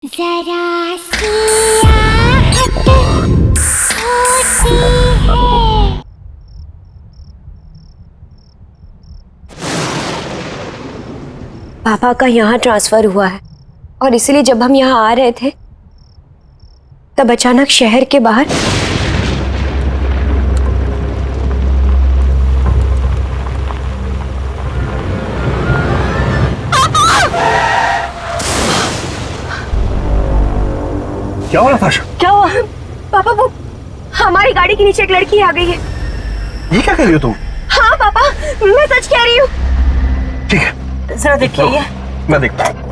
जरा सी आहट होती है। पापा का यहाँ ट्रांसफर हुआ है और इसीलिए जब हम यहाँ आ रहे थे तब अचानक शहर के बाहर क्या हुआ नताशा? क्या हुआ? पापा वो हमारी गाड़ी के नीचे एक लड़की आ गई है। ये क्या कर रही हो तुम? हाँ पापा, मैं सच कह रही हूँ। ठीक है, जरा देखिए ये। मैं देखता हूँ।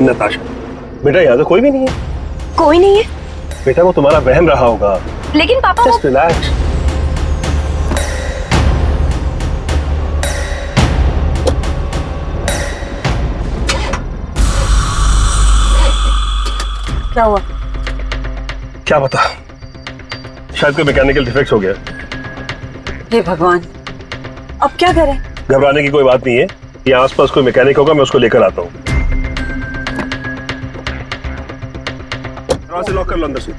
नताशा, बेटा यहाँ तो कोई भी नहीं है। कोई नहीं है? बेटा वो तुम्हारा वहम रहा होगा। लेकिन पापा वो जस्ट रिलैक्स। क्या हुआ? क्या पता, शायद कोई मैकेनिकल डिफेक्ट हो गया। हे भगवान, अब क्या करें? घबराने की कोई बात नहीं है, यहाँ आसपास कोई मैकेनिक होगा, मैं उसको लेकर आता हूँ। दरवाजा लॉक कर लो अंदर से।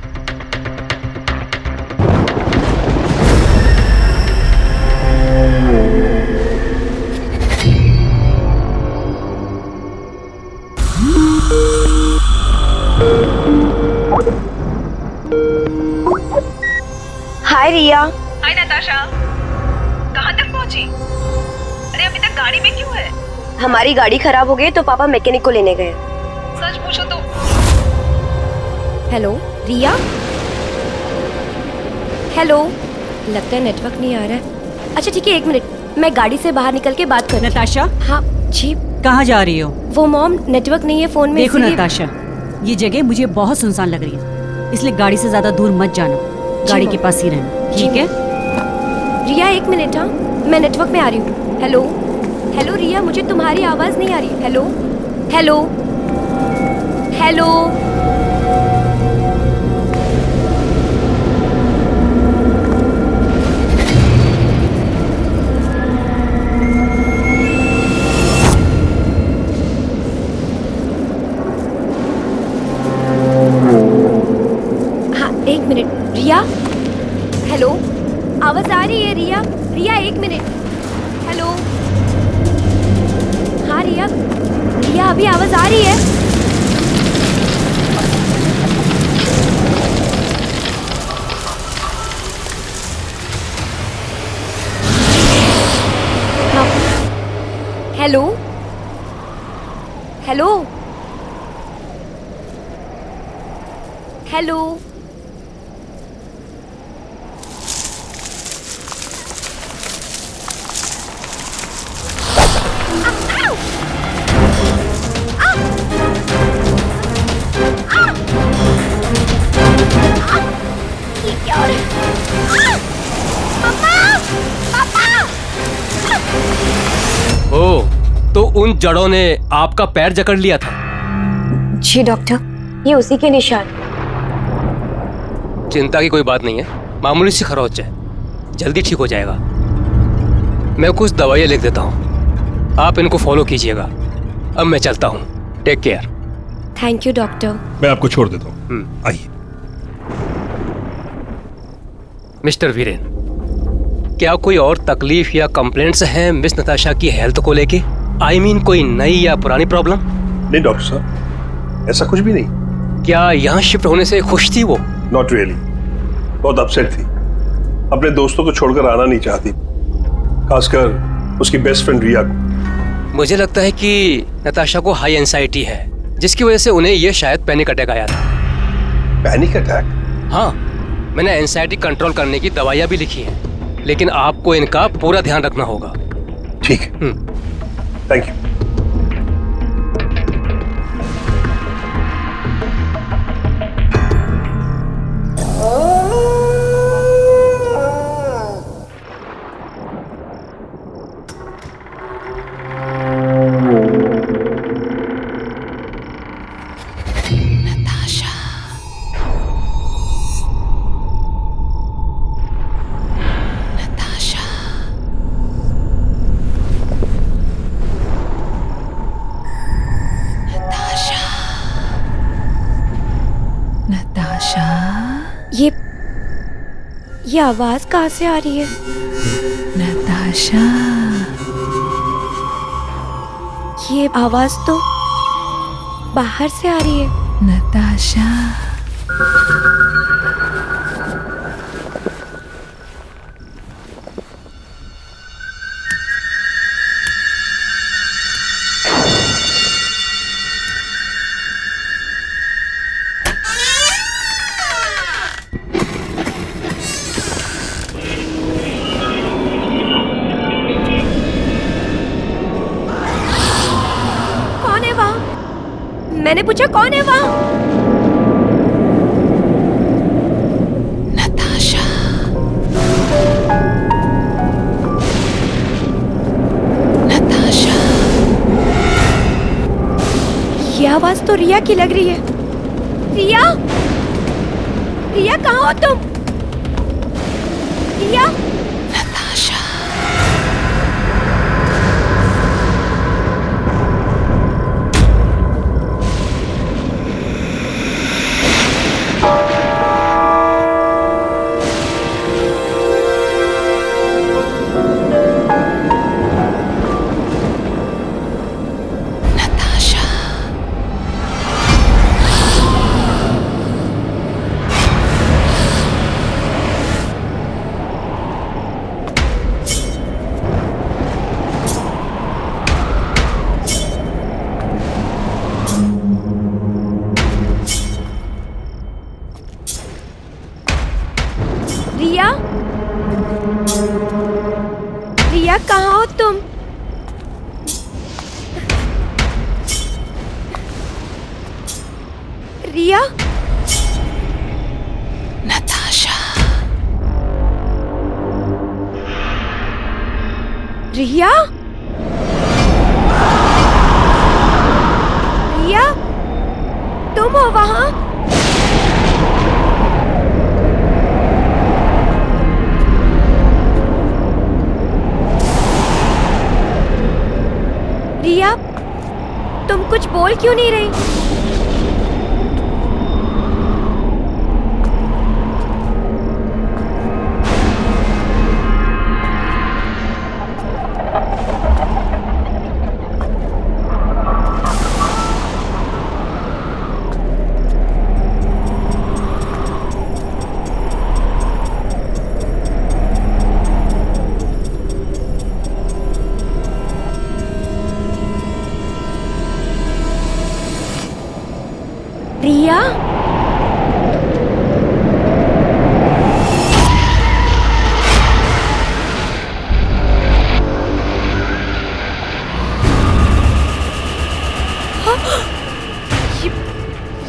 हाय रिया। हाय नताशा, कहाँ तक पहुँची? अरे अभी तक गाड़ी में क्यों है? हमारी गाड़ी खराब हो गई तो पापा मैकेनिक को लेने गए। सच पूछो तो हेलो रिया। हेलो, लगता है नेटवर्क नहीं आ रहा है। अच्छा ठीक है, 1 मिनट, मैं गाड़ी से बाहर निकल के बात कर। नताशा, हाँ जी। कहाँ जा रही हो? वो मॉम, नेटवर्क नहीं है फोन में। देखो इसीलिए- नताशा, ये जगह मुझे बहुत सुनसान लग रही है, इसलिए गाड़ी से ज्यादा दूर मत जाना, गाड़ी के पास ही रहना, ठीक है? रिया 1 मिनट, हाँ मैं नेटवर्क में आ रही हूँ। हेलो हेलो रिया, मुझे तुम्हारी आवाज नहीं आ रही। Hello hello hello. हाँ 1 मिनट रिया। हेलो, आवाज आ रही है रिया? रिया 1 मिनट। हेलो, हाँ रिया, रिया अभी आवाज आ रही है? हाँ। Hello hello hello. ये क्या हो रहा है? पापा! पापा! ओ, तो उन जड़ों ने आपका पैर जकड़ लिया था? जी डॉक्टर, ये उसी के निशान। चिंता की कोई बात नहीं है, मामूली सी खरोच है, जल्दी ठीक हो जाएगा। मैं कुछ दवाइयाँ लिख देता हूँ, आप इनको फॉलो कीजिएगा। अब मैं चलता हूँ, take care. Thank you doctor. मैं आपको छोड़ देता हूँ, आइए। मिस्टर वीरेन, क्या कोई और तकलीफ या कंप्लेंट्स हैं मिस नताशा की हेल्थ को लेके? आई मीन कोई नई या पुरानी प्रॉब्लम? नहीं डॉक्टर साहब, ऐसा कुछ भी नहीं। क्या यहाँ शिफ्ट होने से खुश थी वो? नॉट रियली, बहुत अपसेट थी। अपने दोस्तों को छोड़कर आना नहीं चाहती, खासकर उसकी बेस्ट फ्रेंड रिया को। मुझे लगता है कि नताशा को हाई एंजाइटी है, जिसकी वजह से उन्हें ये शायद पैनिक अटैक आया था। Panic attack? हाँ, मैंने एंजाइटी कंट्रोल करने की दवाइयाँ भी लिखी हैं, लेकिन आपको इनका पूरा ध्यान रखना होगा। ठीक है, थैंक यू। नताशा, ये आवाज कहाँ से आ रही है? नताशा, ये आवाज तो बाहर से आ रही है। नताशा। कौन है वहाँ? मैंने पूछा कौन है वहाँ? नताशा, नताशा। ये आवाज तो रिया की लग रही है। रिया, रिया कहाँ हो तुम? रिया, नताशा, नताशा। रिया, रिया कहाँ हो तुम? रिया, नताशा, रिया, रिया, तुम हो वहाँ? रिया, तुम कुछ बोल क्यों नहीं रही? रिया,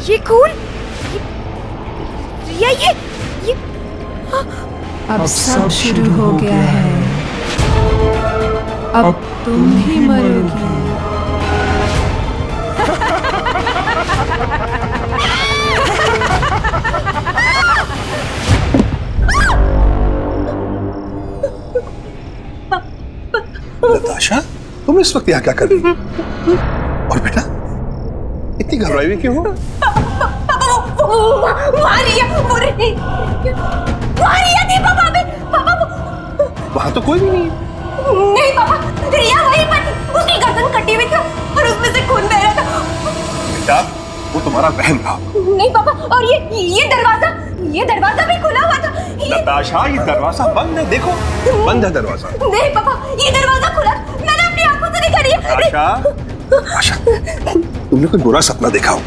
ये खून, रिया, ये अब सब शुरू हो गया है। अब तुम ही मरोगी। नताशा, तुम इस वक्त यहाँ क्या कर रही हो? और बेटा, इतनी घबराई हुई क्यों हो? वहां तो कोई भी नहीं है। नहीं पापा, रिया वहीं पर थी, उसकी गर्दन कटी हुई थी और उसमें से खून बह रहा था। बेटा, वो तुम्हारा वहम था। नहीं पापा, और ये दरवाजा भी खुला हुआ था। नताशा, ये दरवाजा बंद है, देखो बंद है दरवाजा। नहीं पापा, ये दरवाजा खुला, मैंने अपनी आंखों से देखा। रिया, नताशा, आशा, तुमने कोई बुरा सपना देखा हो।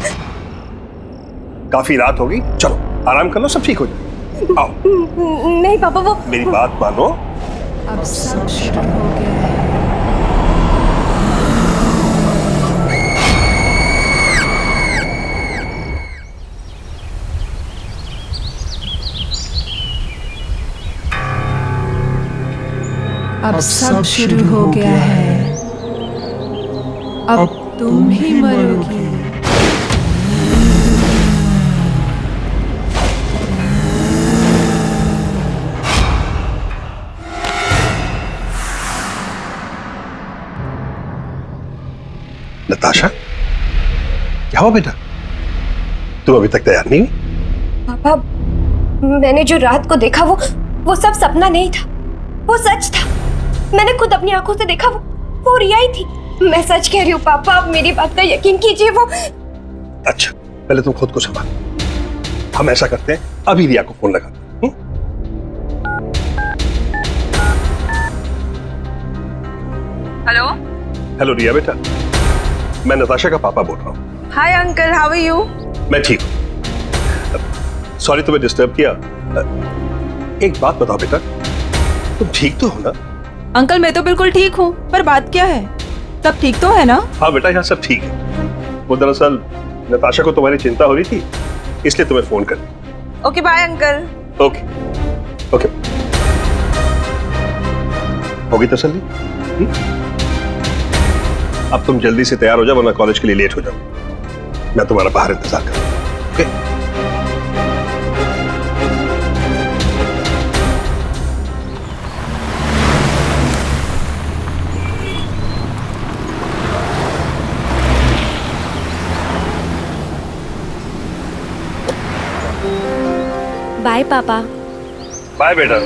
काफी रात होगी, चलो आराम कर लो, सब ठीक हो जाए। आओ। नहीं पापा, वो मेरी बात मानो। अब सब शुरू हो गया है। अब सब शुरू हो गया है। अब तुम ही मरोगी। नताशा, क्या हुआ बेटा? तुम अभी तक तैयार नहीं हुई? पापा, मैंने जो रात को देखा वो सब सपना नहीं था, वो सच था। मैंने खुद अपनी आंखों से देखा, वो रिया ही थी। मैं सच कह रही हूँ पापा, आप मेरी बात का यकीन कीजिए। वो अच्छा, पहले तुम खुद को संभाल। हम ऐसा करते हैं, अभी रिया को फोन लगाते हैं। हेलो। हेलो रिया बेटा, मैं नताशा का पापा बोल रहा हूँ। Hi uncle, how are you? मैं ठीक हूँ। सॉरी तुम्हें डिस्टर्ब किया। एक बात बताओ बेटा, तुम ठीक तो हो ना? अंकल मैं तो बिल्कुल ठीक हूँ, पर बात क्या है? सब ठीक तो है ना? हाँ बेटा, यहाँ सब ठीक है। वो दरअसल नताशा को तुम्हारी चिंता हो रही थी, इसलिए तुम्हें फोन कर। Okay bye uncle. Okay okay, होगी तसल्ली? अब तुम जल्दी से तैयार हो जाओ, वरना कॉलेज के लिए लेट हो जाओ। मैं तुम्हारा बाहर इंतजार कर रहा हूं। ओके? बाय पापा। बाय बेटा।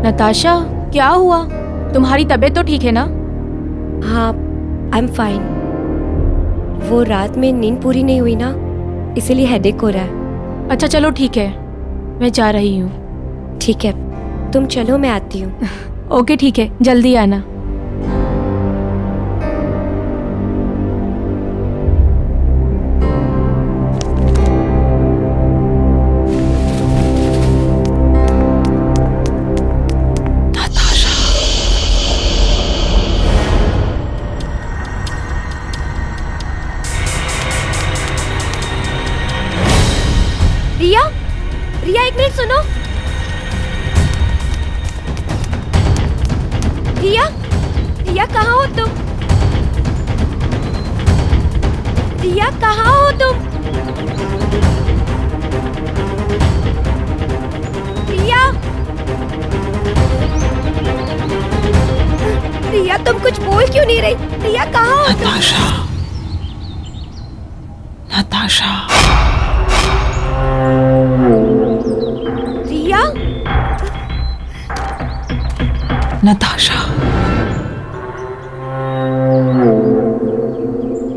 नताशा, क्या हुआ? तुम्हारी तबीयत तो ठीक है ना? हाँ, आई एम फाइन। वो रात में नींद पूरी नहीं हुई ना, इसीलिए हेडेक हो रहा है। अच्छा चलो ठीक है, मैं जा रही हूँ। ठीक है, तुम चलो, मैं आती हूँ। ओके ठीक है, जल्दी आना। रिया, रिया एक मिनट सुनो। रिया, रिया कहाँ हो तुम? रिया कहाँ हो तुम? रिया, रिया तुम कुछ बोल क्यों नहीं रही? रिया कहाँ हो तुम? नताशा, नताशा। रिया, नताशा,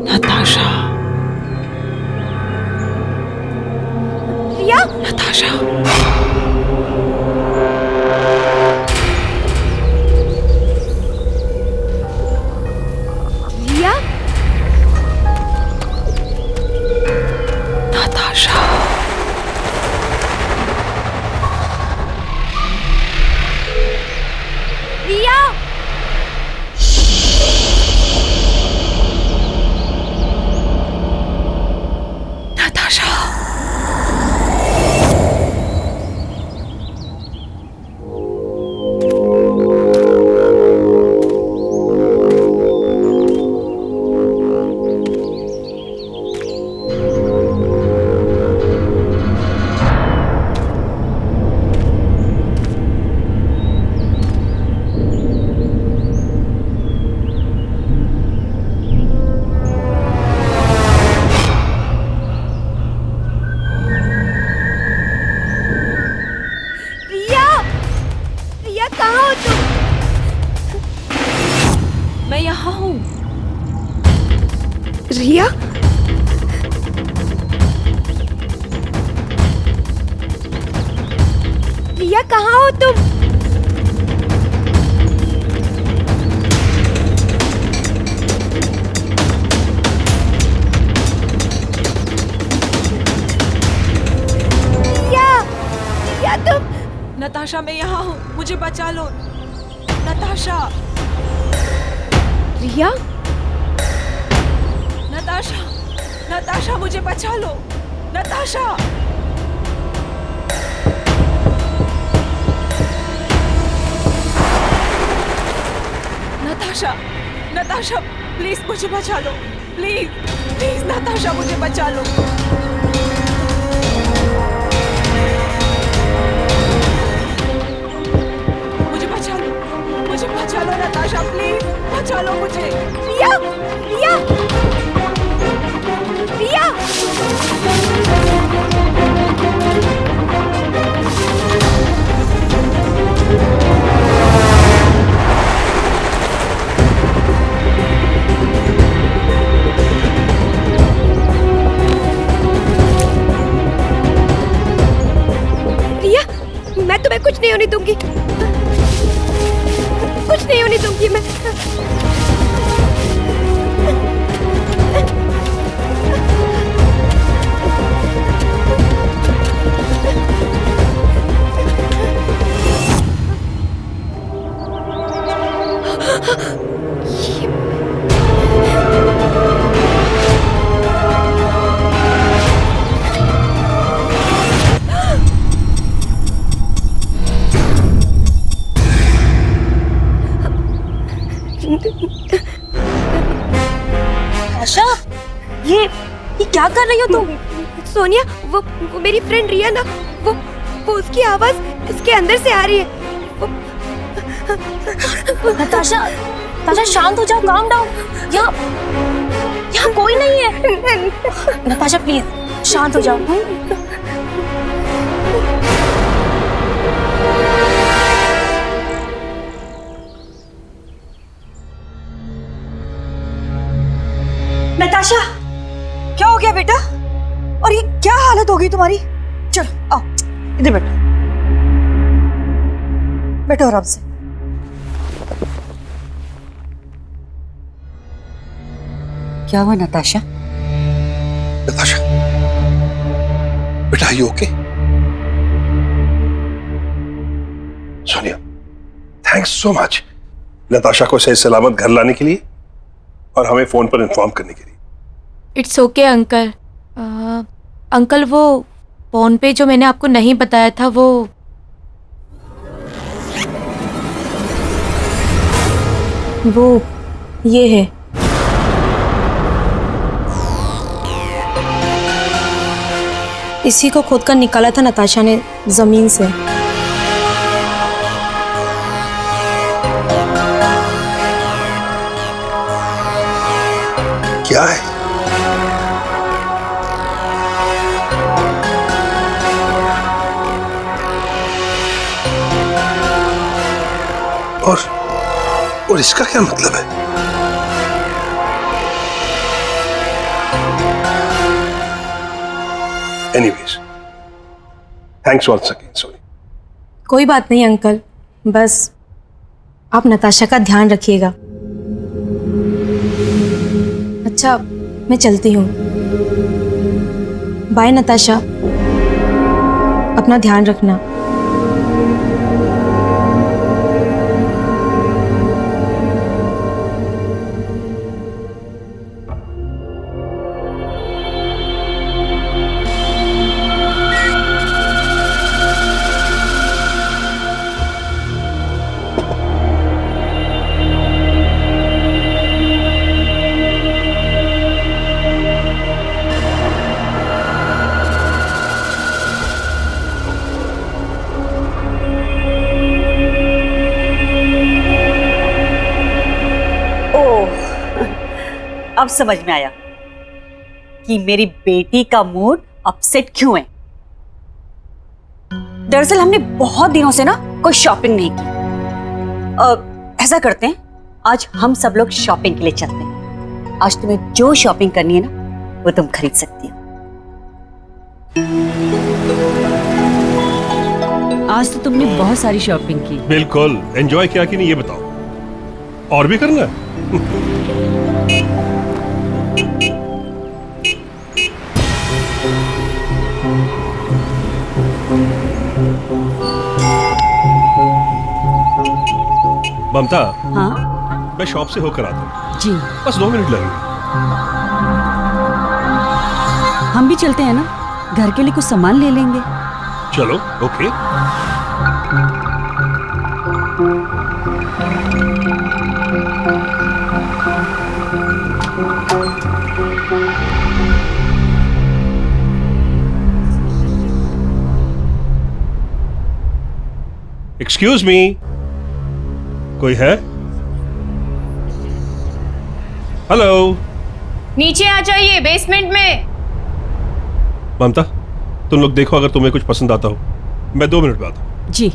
नताशा, रिया, नताशा। रिया, नताशा। रिया। नताशा। रिया, रिया कहाँ हो तुम? मैं यहाँ हूँ। रिया, रिया कहाँ हो तुम? रिया, रिया तुम? नताशा मैं यहाँ हूँ, मुझे बचा लो। नताशा, रिया, नताशा, नताशा मुझे बचा लो। नताशा। नताशा, नताशा प्लीज मुझे बचा लो, प्लीज प्लीज नताशा मुझे बचा लो। मुझे बचा लो नताशा, प्लीज बचा लो मुझे। रिया, रिया, रिया। रिया, मैं तुम्हें कुछ नहीं होने दूंगी, कुछ नहीं होने दूंगी मैं। आशा, ये क्या कर रही हो तुम? सोनिया, वो मेरी फ्रेंड रिया ना, वो उसकी आवाज इसके अंदर से आ रही है। नताशा, नताशा शांत हो जाओ, काम डाउन। यहाँ कोई नहीं है। नताशा प्लीज शांत हो जाओ। नताशा, क्या हो गया बेटा? और ये क्या हालत हो गई तुम्हारी? चलो आओ, इधर बैठो, बैठो आराम से। क्या हुआ नताशा? नताशा, बेटा, you okay? Sonia, thanks so much Natasha को सही सलामत घर लाने के लिए और हमें फोन पर इन्फॉर्म करने के लिए। It's okay uncle. अंकल, वो फोन पे जो मैंने आपको नहीं बताया था, वो ये है। इसी को खोद कर निकाला था नताशा ने जमीन से। क्या है? और इसका क्या मतलब है? Anyways, thanks once again Soni. कोई बात नहीं अंकल, बस आप नताशा का ध्यान रखिएगा। अच्छा, मैं चलती हूँ। बाय नताशा, अपना ध्यान रखना। अब समझ में आया कि मेरी बेटी का मूड अपसेट क्यों है। दरअसल हमने बहुत दिनों से ना कोई शॉपिंग नहीं की। ऐसा करते हैं, आज हम सब लोग शॉपिंग के लिए चलते हैं। आज तुम्हें जो शॉपिंग करनी है ना, वो तुम खरीद सकती हो। आज तो तुमने बहुत सारी शॉपिंग की। बिल्कुल। एंजॉय किया कि नहीं ये बताओ, और भी करना है? ममता, हाँ मैं शॉप से होकर आता हूँ। जी, बस 2 मिनट लगेंगे। हम भी चलते हैं ना, घर के लिए कुछ सामान ले लेंगे। चलो, ओके। एक्सक्यूज मी, कोई है? हेलो। नीचे आ जाइए, बेसमेंट में। ममता, तुम लोग देखो, अगर तुम्हें कुछ पसंद आता हो मैं 2 मिनट में आता हूं। जी।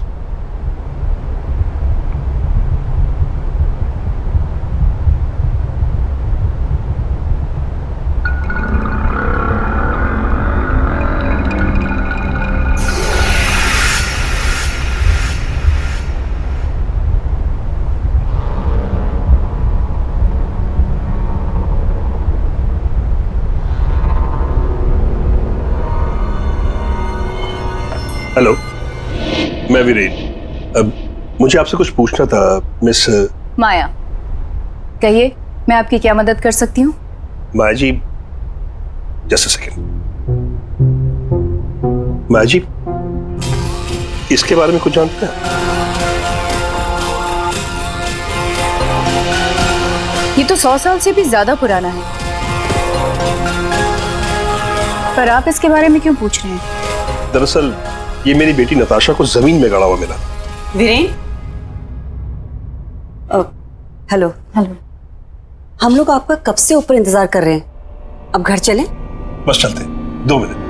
हेलो, मैं वीरेन। अब मुझे आपसे कुछ पूछना था मिस माया। कहिए, मैं आपकी क्या मदद कर सकती हूँ? माया जी, जस्ट अ सेकंड। माया जी, इसके बारे में कुछ जानते हैं? ये तो 100 साल से भी ज्यादा पुराना है, पर आप इसके बारे में क्यों पूछ रहे हैं? दरअसल ये मेरी बेटी नताशा को जमीन में गड़ा हुआ मिला। वीरेन, हेलो। हेलो। हम लोग आपका कब से ऊपर इंतजार कर रहे हैं, अब घर चलें? बस चलते हैं, 2 मिनट।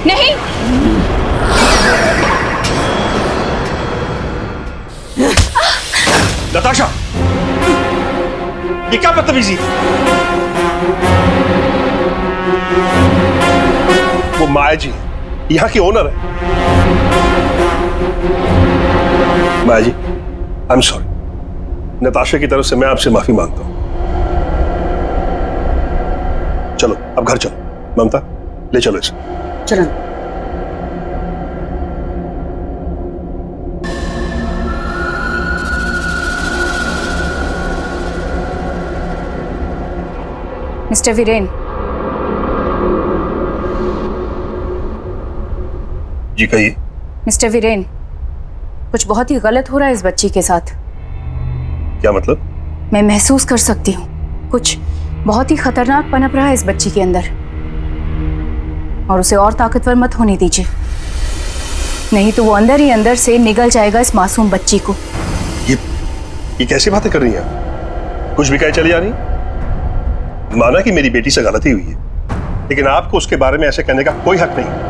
नहीं, नताशा, ये क्या बदतमीजी? वो माया जी यहाँ की ओनर है। माया जी, आई एम सॉरी। नताशा की तरफ से मैं आपसे माफी मांगता हूं। चलो अब घर चलो। ममता, ले चलो इसे। चलो। मिस्टर वीरेन, जी कहिए। मिस्टर वीरेन, कुछ बहुत ही गलत हो रहा है इस बच्ची के साथ। क्या मतलब? मैं महसूस कर सकती हूँ कुछ बहुत ही खतरनाक पनप रहा है इस बच्ची के अंदर, और उसे और ताकतवर मत होने दीजिए, नहीं तो वो अंदर ही अंदर से निगल जाएगा इस मासूम बच्ची को। ये कैसी बातें कर रही हैं? कुछ भी कहे चली जा रही? माना कि मेरी बेटी से गलती हुई है, लेकिन आपको उसके बारे में ऐसे कहने का कोई हक नहीं।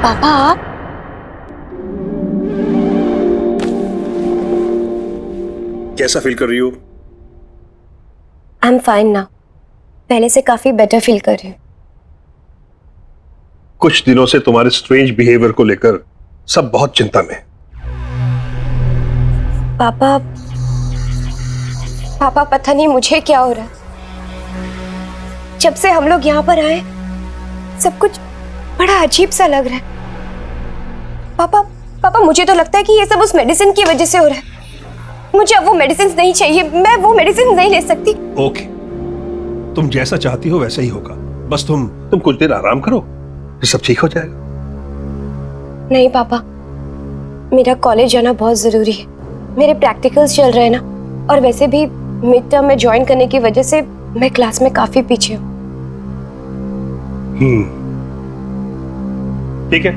पापा, आप कैसा फील कर रही हो? आई एम फाइन नाउ, पहले से काफी बेटर फील कर रही हूँ। कुछ दिनों से तुम्हारे स्ट्रेंज बिहेवियर को लेकर सब बहुत चिंता में हैं। पापा पता नहीं मुझे क्या हो रहा है। जब से हम लोग यहाँ पर आए सब कुछ बड़ा अजीब सा लग रहा है। पापा मुझे तो लगता है कि ये सब उस मेडिसिन की वजह से हो रहा है। मुझे अब वो मेडिसिन नहीं चाहिए, मैं वो मेडिसिन नहीं ले सकती। ओके, तुम जैसा चाहती हो वैसा ही होगा। बस तुम कुछ देर आराम करो, फिर सब ठीक हो जाएगा। नहीं पापा, मेरा कॉलेज जाना बहुत जरूरी है। मेरे प्रैक्टिकल्स चल रहे हैं ना, और वैसे भी मिड टर्म में ज्वाइन करने की वजह से मैं क्लास में काफी पीछे हूँ। ठीक है,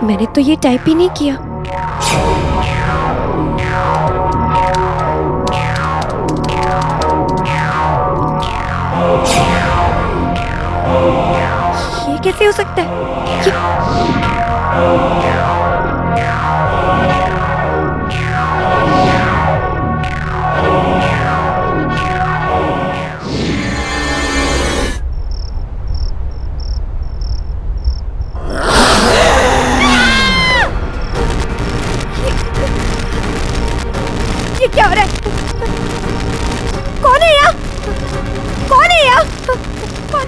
मैंने तो ये टाइप ही नहीं किया। ये कैसे हो सकता है? ये क्या हो रहा है? कौन है यहाँ? कौन है यहाँ? कौन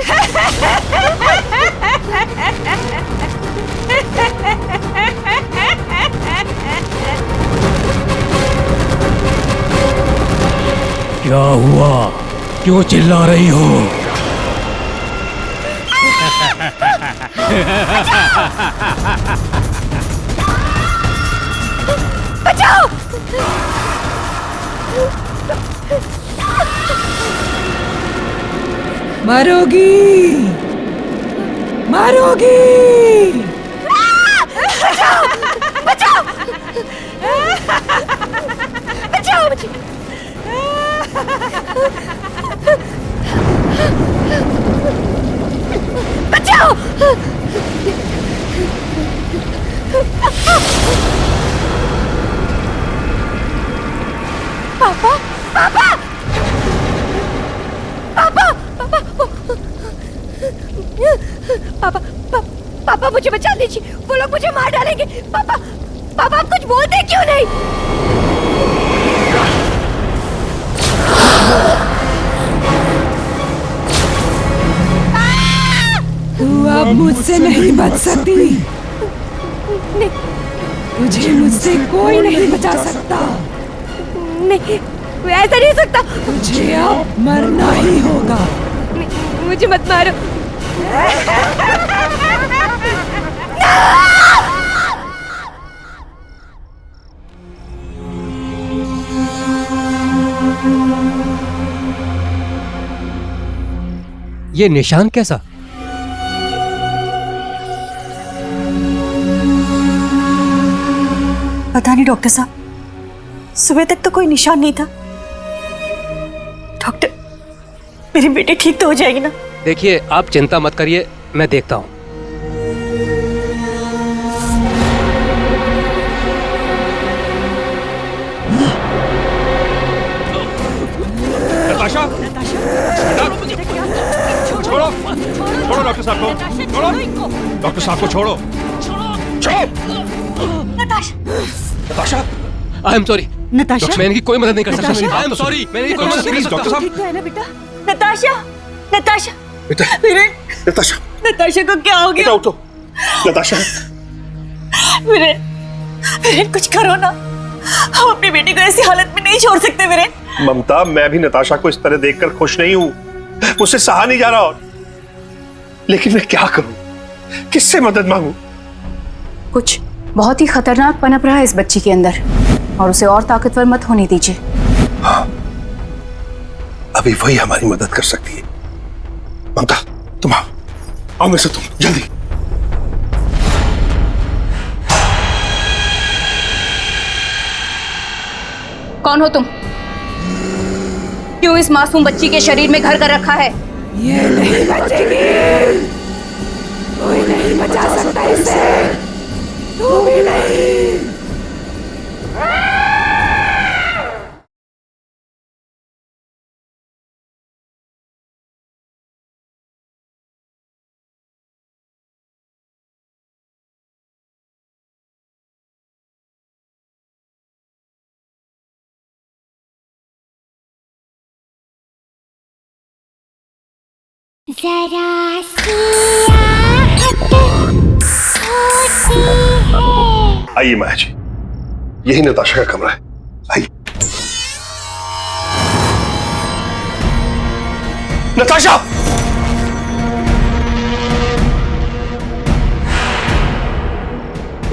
क्या हुआ? क्यों चिल्ला रही हो? बचाओ! मारोगी, मारोगी। बचाओ! बचाओ! बचाओ मुझे! बचाओ! पापा! पापा! पापा! पापा! पापा मुझे बचा लीजिए, वो लोग मुझे मार डालेंगे। पापा! पापा आप कुछ बोलते क्यों नहीं? तू अब मुझसे नहीं बच सकती। तुझे मुझसे कोई नहीं बचा सकता। नहीं, ऐसा नहीं हो सकता। तुझे अब मरना ही होगा। मुझे मत मारो। ये निशान कैसा? पता नहीं डॉक्टर साहब, सुबह तक तो कोई निशान नहीं था। डॉक्टर, मेरी बेटी ठीक तो हो जाएगी ना? देखिए, आप चिंता मत करिए, मैं देखता हूँ। नताशा! छोड़ो! छोड़ो डॉक्टर साहब को! छोड़ो! डॉक्टर साहब को छोड़ो! Natasha! I am sorry. Natasha, मैं इनकी कोई मदद नहीं कर सकता। आई एम सॉरी, मैं इनकी कोई मदद नहीं कर सकता। डॉक्टर साहब! ठीक तो है ना बेटा? नताशा, नताशा, बेटा, वीरेन, नताशा! नताशा को क्या हो बेटा गया? उठो! नताशा! वीरेन, वीरेन कुछ करो ना, हम अपनी बेटी को ऐसी हालत में नहीं छोड़ सकते वीरेन। ममता, मैं भी नताशा को इस तरह देखकर खुश नहीं हूं। मुझसे सहा नहीं जा रहा, और लेकिन मैं क्या करूं? किससे मदद मांगूं? कुछ बहुत ही खतरनाक पनप रहा है इस बच्ची के अंदर, और उसे और ताकतवर मत होने दीजिए। हाँ, अभी वही हमारी मदद कर सकती है। ममता, तुम आओ में से, तुम जल्दी। कौन हो तुम? क्यों इस मासूम बच्ची के शरीर में घर कर रखा है? ये नहीं बचेगी, कोई नहीं बचा सकता इसे, तू भी नहीं। जरा सी आहट होती है। आइए माया जी, यही नताशा का कमरा है, आइए। नताशा!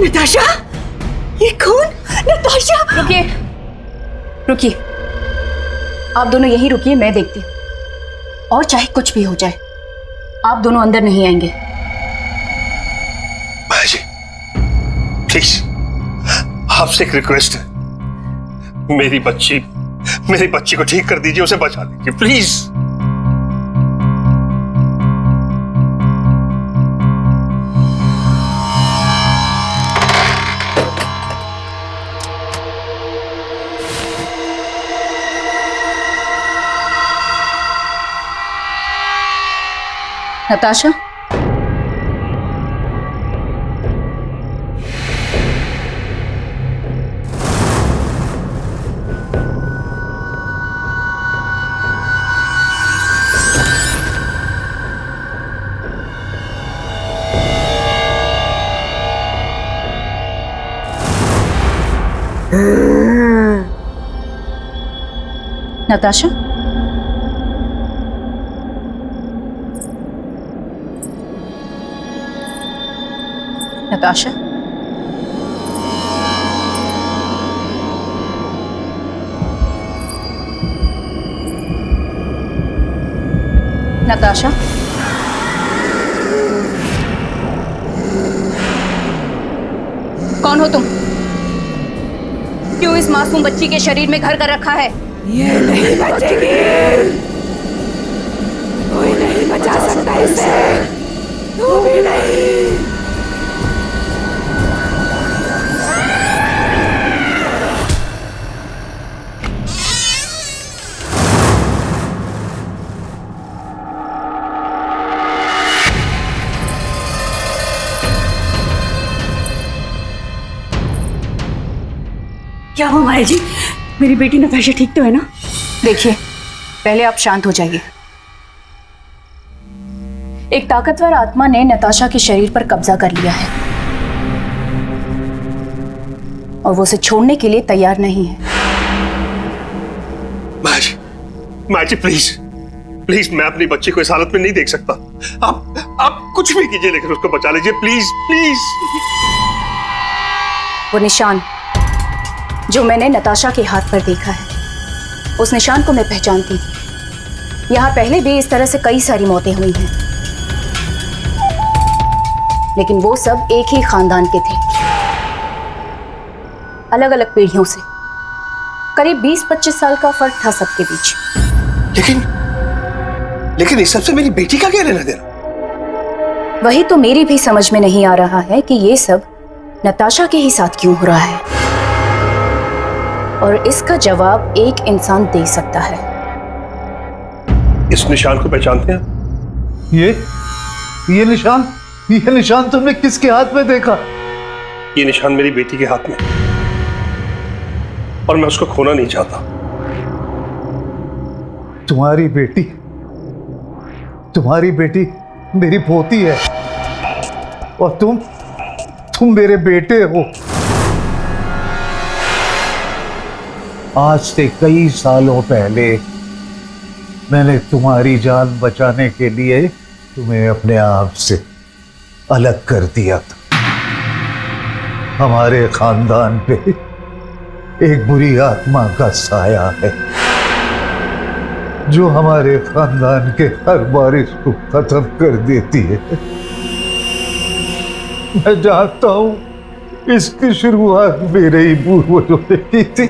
नताशा, ये कौन? नताशा! रुकिए, रुकिए, आप दोनों यहीं रुकिए, मैं देखती हूँ। और चाहे कुछ भी हो जाए, आप दोनों अंदर नहीं आएंगे। माया जी, प्लीज, आपसे एक रिक्वेस्ट है, मेरी बच्ची को ठीक कर दीजिए, उसे बचा लीजिए, प्लीज। नताशा, नताशा, नताशा, नताशा, कौन हो तुम? क्यों इस मासूम बच्ची के शरीर में घर कर रखा है? ये नहीं बचेगी, कोई नहीं बचा सकता इसे, तू भी नहीं। क्या हुआ माया जी? मेरी बेटी नताशा ठीक तो है ना? देखिए, पहले आप शांत हो जाइए। एक ताकतवर आत्मा ने नताशा के शरीर पर कब्जा कर लिया है और वो उसे छोड़ने के लिए तैयार नहीं है। माया जी प्लीज, प्लीज, मैं अपनी बच्ची को इस हालत में नहीं देख सकता। आप कुछ भी कीजिए, लेकिन उसको बचा लीजिए, प्लीज प्लीज। वो निशान जो मैंने नताशा के हाथ पर देखा है, उस निशान को मैं पहचानती हूँ। यहाँ पहले भी इस तरह से कई सारी मौतें हुई हैं, लेकिन वो सब एक ही खानदान के थे, अलग अलग पीढ़ियों से। करीब 20-25 साल का फर्क था सबके बीच। लेकिन इस सब से मेरी बेटी का क्या लेना देना? वही तो मेरी भी समझ में नहीं आ रहा है कि ये सब नताशा के ही साथ क्यों हो रहा है, और इसका जवाब एक इंसान दे सकता है। इस निशान को पहचानते हैं? ये निशान तुमने किसके हाथ में देखा? ये निशान मेरी बेटी के हाथ में, और मैं उसको खोना नहीं चाहता। तुम्हारी बेटी मेरी पोती है, और तुम मेरे बेटे हो। आज से कई सालों पहले मैंने तुम्हारी जान बचाने के लिए तुम्हें अपने आप से अलग कर दिया था। हमारे खानदान पे एक बुरी आत्मा का साया है जो हमारे खानदान के हर बारिश को खत्म कर देती है। मैं जानता हूं इसकी शुरुआत मेरे ही पूर्वजों ने की थी,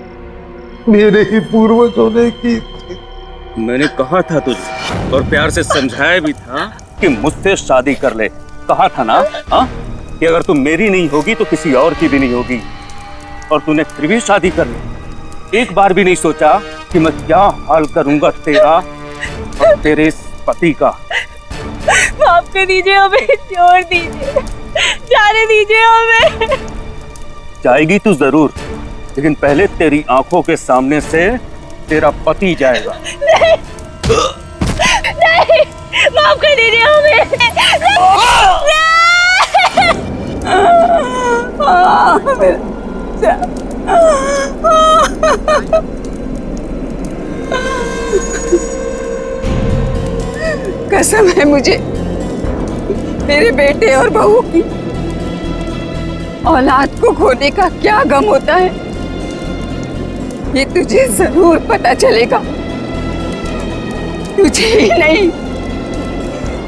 मैंने कहा था तुझे और प्यार से समझाया भी था कि मुझसे शादी कर ले। कहा था ना हाँ कि अगर तू मेरी नहीं होगी तो किसी और की भी नहीं होगी, और तूने फिर भी शादी कर ली। एक बार भी नहीं सोचा कि मैं क्या हाल करूंगा तेरा और तेरे इस पति का। माफ कर दीजिए हमें, छोड़ दीजिए, जाने दीजिए हमें। जाएगी तू जरूर, लेकिन पहले तेरी आंखों के सामने से तेरा पति जाएगा। नहीं, नहीं, माफ कर दीजिए हमें। कसम है मुझे मेरे बेटे और बहू की। औलाद को खोने का क्या गम होता है ये तुझे जरूर पता चलेगा। तुझे ही नहीं,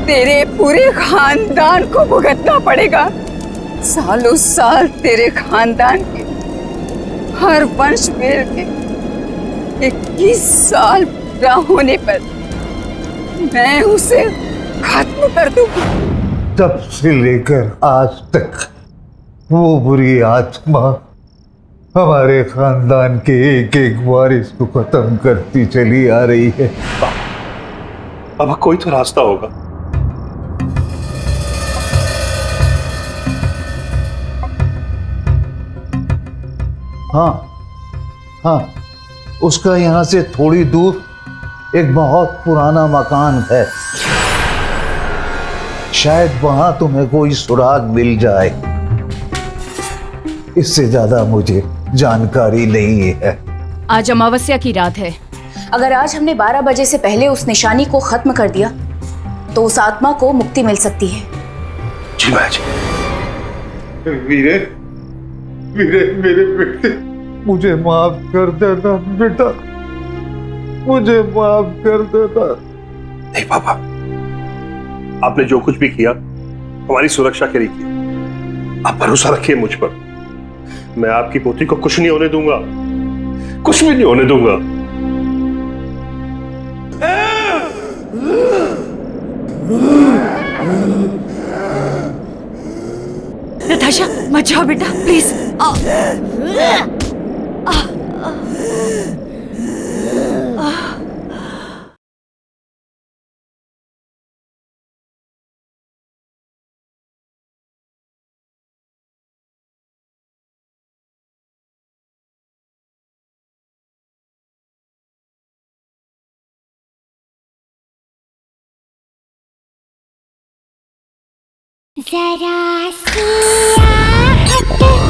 तेरे पूरे खानदान को भुगतना पड़ेगा। सालों साल तेरे खानदान के हर वंश वेल के 21 साल पूरा होने पर मैं उसे खत्म कर दूंगी। तब से लेकर आज तक वो बुरी आत्मा हमारे खानदान के एक एक वारिस को खत्म करती चली आ रही है। अब कोई तो रास्ता होगा। हाँ, उसका यहाँ से थोड़ी दूर एक बहुत पुराना मकान है, शायद वहां तुम्हें कोई सुराग मिल जाए। इससे ज्यादा मुझे जानकारी नहीं है। आज अमावस्या की रात है। अगर आज हमने 12 बजे से पहले उस निशानी को खत्म कर दिया तो उस आत्मा को मुक्ति मिल सकती है। जी माँ जी। वीरे, वीरे मेरे बेटे, मुझे माफ कर देना बेटा, मुझे माफ कर देना। नहीं पापा, आपने जो कुछ भी किया हमारी सुरक्षा के लिए किया। आप भरोसा रखिए मुझ पर। मैं आपकी पोती को कुछ नहीं होने दूंगा, कुछ भी नहीं होने दूंगा। नताशा मत जाओ बेटा, प्लीज। जरा सी आहट होती है।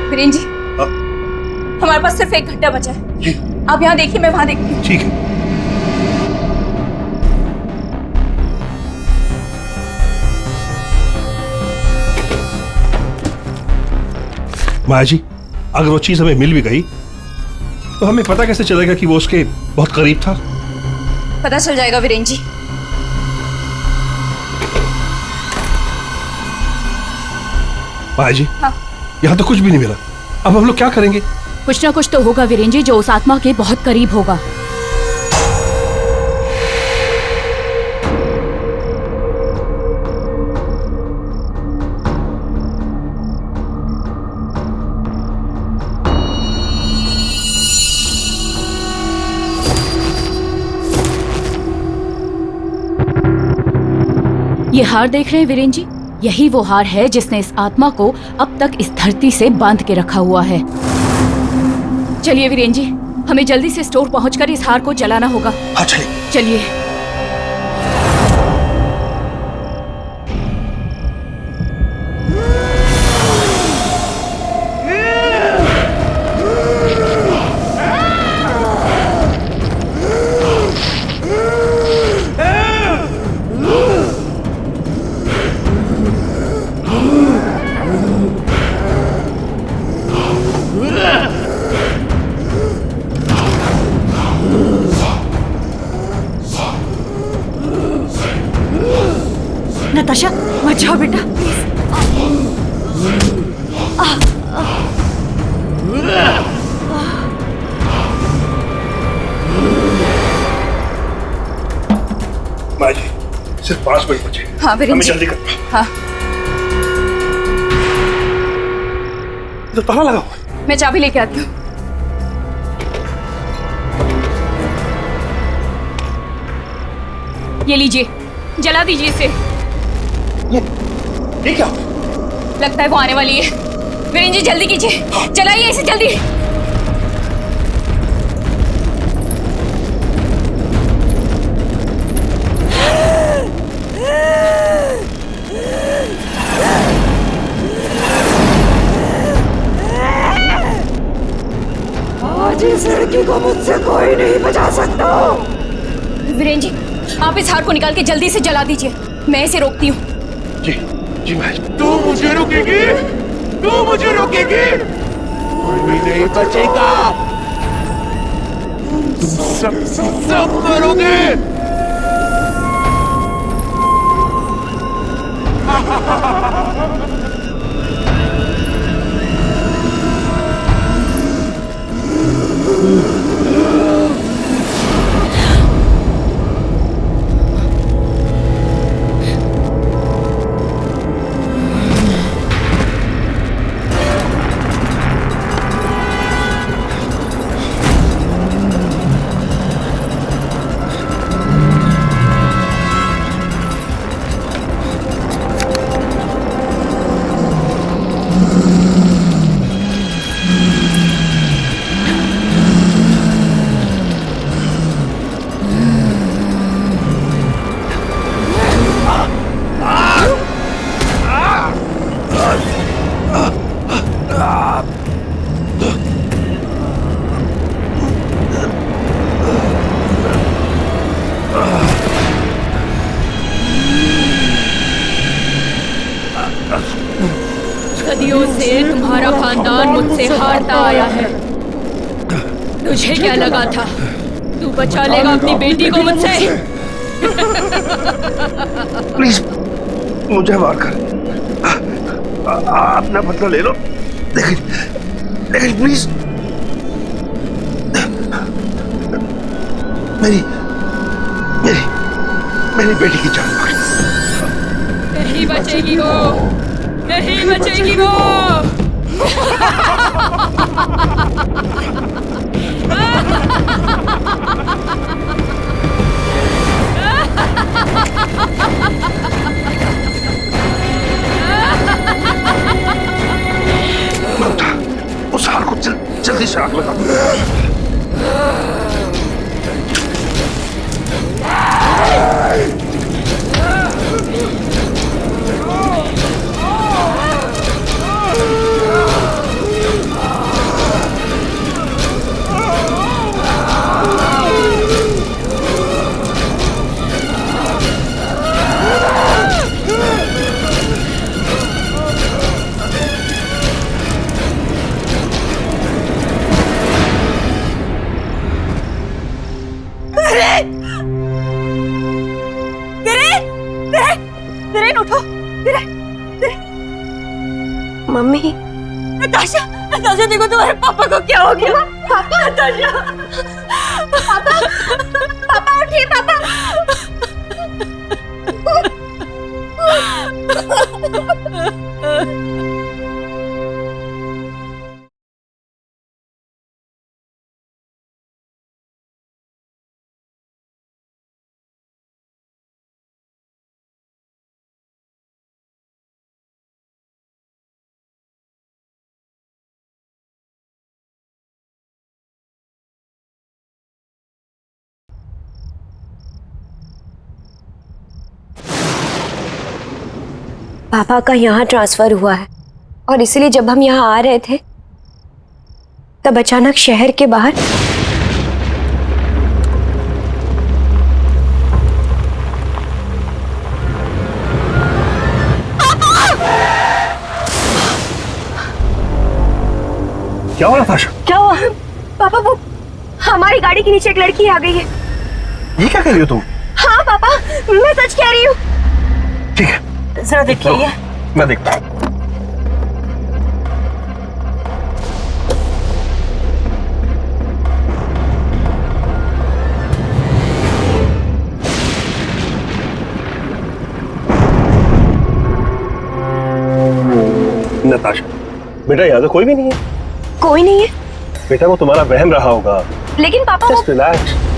वीरेन जी, हमारे पास सिर्फ 1 घंटा बचा है। आप यहाँ देखिए, मैं वहां देखती हूँ। ठीक है। माया जी, अगर वो चीज हमें मिल भी गई तो हमें पता कैसे चलेगा कि वो उसके बहुत करीब था? पता चल जाएगा वीरेन जी। माया जी, हाँ। यहाँ तो कुछ भी नहीं मिला। अब हम लोग क्या करेंगे? कुछ ना कुछ तो होगा वीरेन जी, जो उस आत्मा के बहुत करीब होगा। ये हार देख रहे हैं वीरेन जी, यही वो हार है जिसने इस आत्मा को अब तक इस धरती से बांध के रखा हुआ है। चलिए वीरेन जी, हमें जल्दी से स्टोर पहुंचकर इस हार को जलाना होगा। हाँ चलिए। चलिए। नताशा मत जाओ बेटा, प्लीज। सिर्फ 5 मिनट बचे। हाँ वीरेंद्र हमें जी। जल्दी करना। हाँ तो ताला लगा हुआ है। मैं चाबी लेके आती हूँ। ये लीजिए, जला दीजिए इसे। ये क्या? लगता है वो आने वाली है। वीरेंद्र जी जल्दी कीजिए, जलाइए इसे जल्दी। आज इस लड़की को मुझसे कोई नहीं बचा सकता। वीरेंद्र जी, आप इस हार को निकाल के जल्दी से जला दीजिए, मैं इसे रोकती हूँ। जी जी मैं। तू मुझे रोकेगी? तू मुझे रोकेगी? कोई भी नहीं बचेगा। तुम सब करोगे। सदियों से तुम्हारा खानदान मुझसे हारता आया है। तुझे क्या लगा था तू बचा लेगा अपनी बेटी को मुझसे? प्लीज मुझे मार कर अपना बदला ले लो। लेकिन प्लीज मेरी मेरी मेरी बेटी की जान मार। नहीं बचेगी वो, नहीं बचेगी वो। उस हार को जल्दी से आग लगा। वीरेन उठो। मम्मी। नताशा, नताशा देखो तुम्हारे पापा को क्या हो गया। पापा, नताशा। पापा, पापा उठिए पापा। पापा का यहाँ ट्रांसफर हुआ है और इसलिए जब हम यहाँ आ रहे थे तब अचानक शहर के बाहर क्या हुआ नताशा? क्या हुआ? पापा वो हमारी गाड़ी के नीचे एक लड़की आ गई है। ये क्या कह रही हो तुम? हाँ पापा, मैं सच कह रही हूँ। ठीक है जरा देखिए ये। मैं देखता हूँ। नताशा, बेटा यहाँ तो कोई भी नहीं है। कोई नहीं है? बेटा वो तुम्हारा वहम रहा होगा। लेकिन पापा जस्ट रिलैक्स।